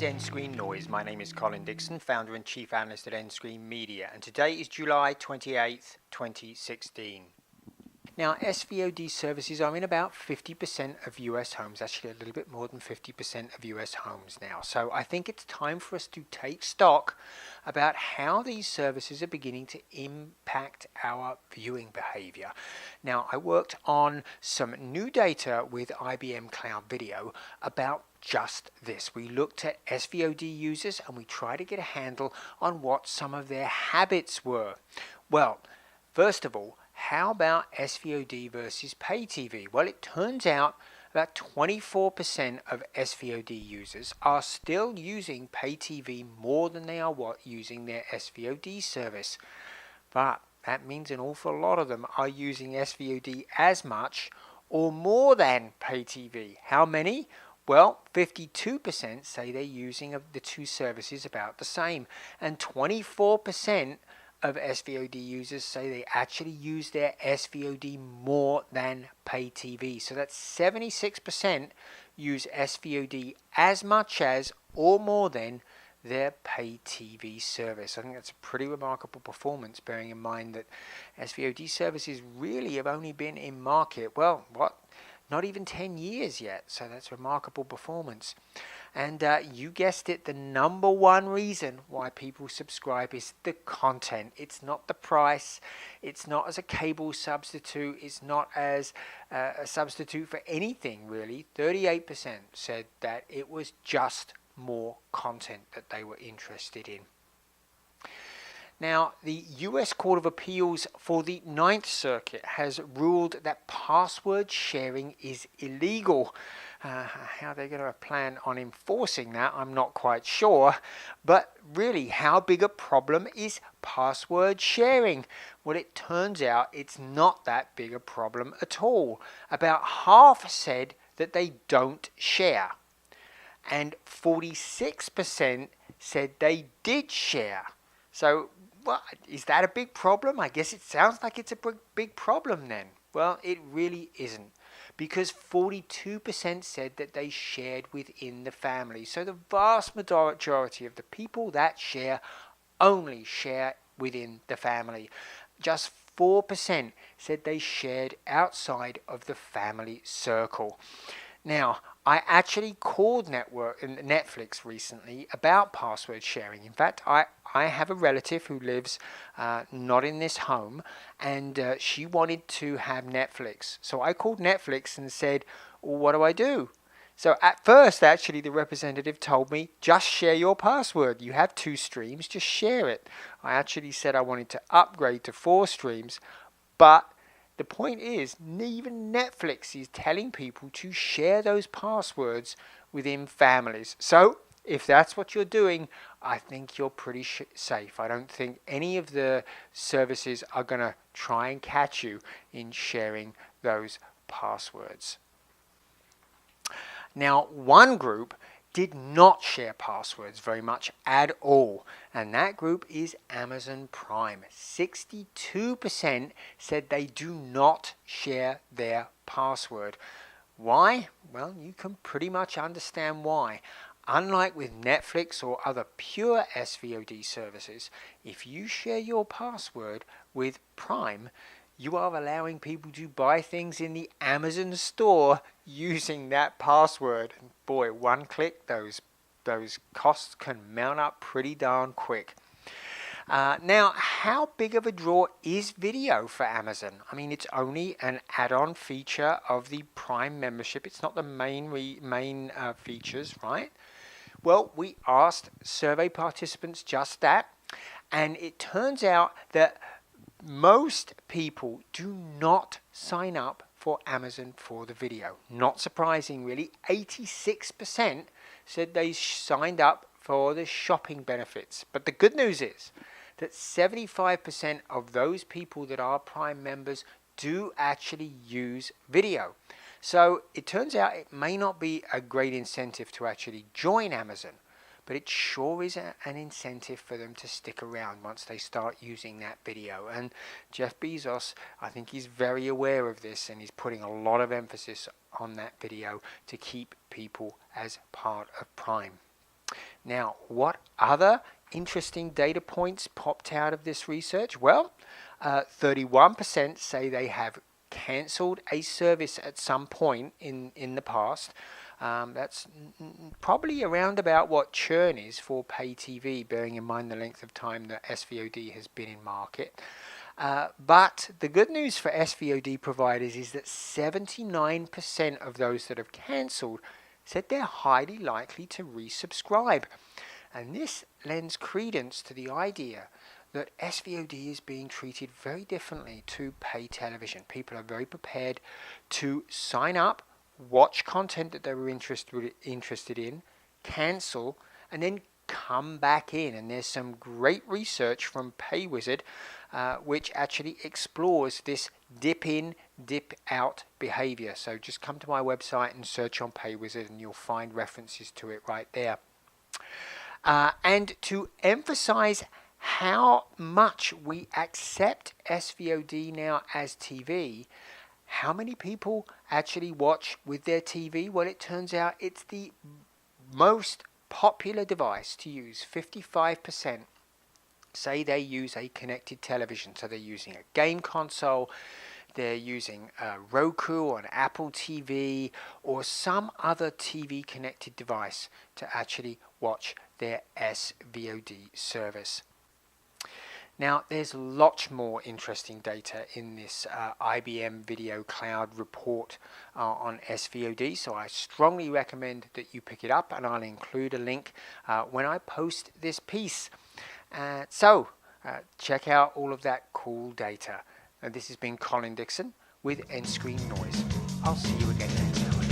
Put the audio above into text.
nScreenNoise. My name is Colin Dixon, founder and chief analyst at nScreen Media, and today is July 28th, 2016. Now, SVOD services are in about 50% of US homes, actually a little bit more than 50% of US homes now. So I think it's time for us to take stock about how these services are beginning to impact our viewing behavior. Now, I worked on some new data with IBM Cloud Video about just this. We looked at SVOD users and we tried to get a handle on what some of their habits were. Well, first of all, how about SVOD versus pay TV? Well, it turns out about 24% of SVOD users are still using pay TV more than they are using their SVOD service. But that means an awful lot of them are using SVOD as much or more than pay TV. How many? Well, 52% say they're using the two services about the same, and 24% of SVOD users say they actually use their SVOD more than pay TV. So that's 76% use SVOD as much as or more than their pay TV service. I think that's a pretty remarkable performance, bearing in mind that SVOD services really have only been in market, well, not even 10 years yet. So that's remarkable performance. And you guessed it, the number one reason why people subscribe is the content. It's not the price. It's not as a cable substitute. It's not as a substitute for anything, really. 38% said that it was just more content that they were interested in. Now, the US Court of Appeals for the Ninth Circuit has ruled that password sharing is illegal. How they're going to plan on enforcing that, I'm not quite sure. But really, how big a problem is password sharing? Well, it turns out it's not that big a problem at all. About half said that they don't share, and 46% said they did share. So, is that a big problem? I guess it sounds like it's a big problem then. Well, it really isn't, because 42% said that they shared within the family. So the vast majority of the people that share only share within the family. Just 4% said they shared outside of the family circle. Now, I actually called Netflix recently about password sharing. In fact, I have a relative who lives not in this home, and she wanted to have Netflix. So I called Netflix and said, well, what do I do? So at first, actually, the representative told me, just share your password. You have 2 streams, just share it. I actually said I wanted to upgrade to 4 streams, but the point is, even Netflix is telling people to share those passwords within families. So, if that's what you're doing, I think you're pretty safe. I don't think any of the services are going to try and catch you in sharing those passwords. Now, one group did not share passwords very much at all, and that group is Amazon Prime. 62% said they do not share their password. Why? Well, you can pretty much understand why. Unlike with Netflix or other pure SVOD services, if you share your password with Prime, you are allowing people to buy things in the Amazon store using that password. And boy, one click, those costs can mount up pretty darn quick. Now, how big of a draw is video for Amazon? I mean, it's only an add-on feature of the Prime membership. It's not the main features, right? Well, we asked survey participants just that, and it turns out that most people do not sign up for Amazon for the video. Not surprising, really. 86% said they signed up for the shopping benefits. But the good news is that 75% of those people that are Prime members do actually use video. So it turns out it may not be a great incentive to actually join Amazon, but it sure is an incentive for them to stick around once they start using that video. And Jeff Bezos, I think he's very aware of this, and he's putting a lot of emphasis on that video to keep people as part of Prime. Now, what other interesting data points popped out of this research? Well, 31% say they have cancelled a service at some point in the past. That's probably around about what churn is for pay TV, bearing in mind the length of time that SVOD has been in market. But the good news for SVOD providers is that 79% of those that have cancelled said they're highly likely to resubscribe. And this lends credence to the idea that SVOD is being treated very differently to pay television. People are very prepared to sign up, watch content that they were interested in, cancel, and then come back in. And there's some great research from PayWizard which actually explores this dip in, dip out behavior. So just come to my website and search on PayWizard and you'll find references to it right there. And to emphasize how much we accept SVOD now as TV, how many people actually watch with their TV? Well, it turns out it's the most popular device to use. 55% say they use a connected television. So they're using a game console, they're using a Roku or an Apple TV or some other TV connected device to actually watch their SVOD service. Now, there's lots more interesting data in this IBM Video Cloud report on SVOD, so I strongly recommend that you pick it up, and I'll include a link when I post this piece. So check out all of that cool data. This has been Colin Dixon with nScreenNoise. I'll see you again next time.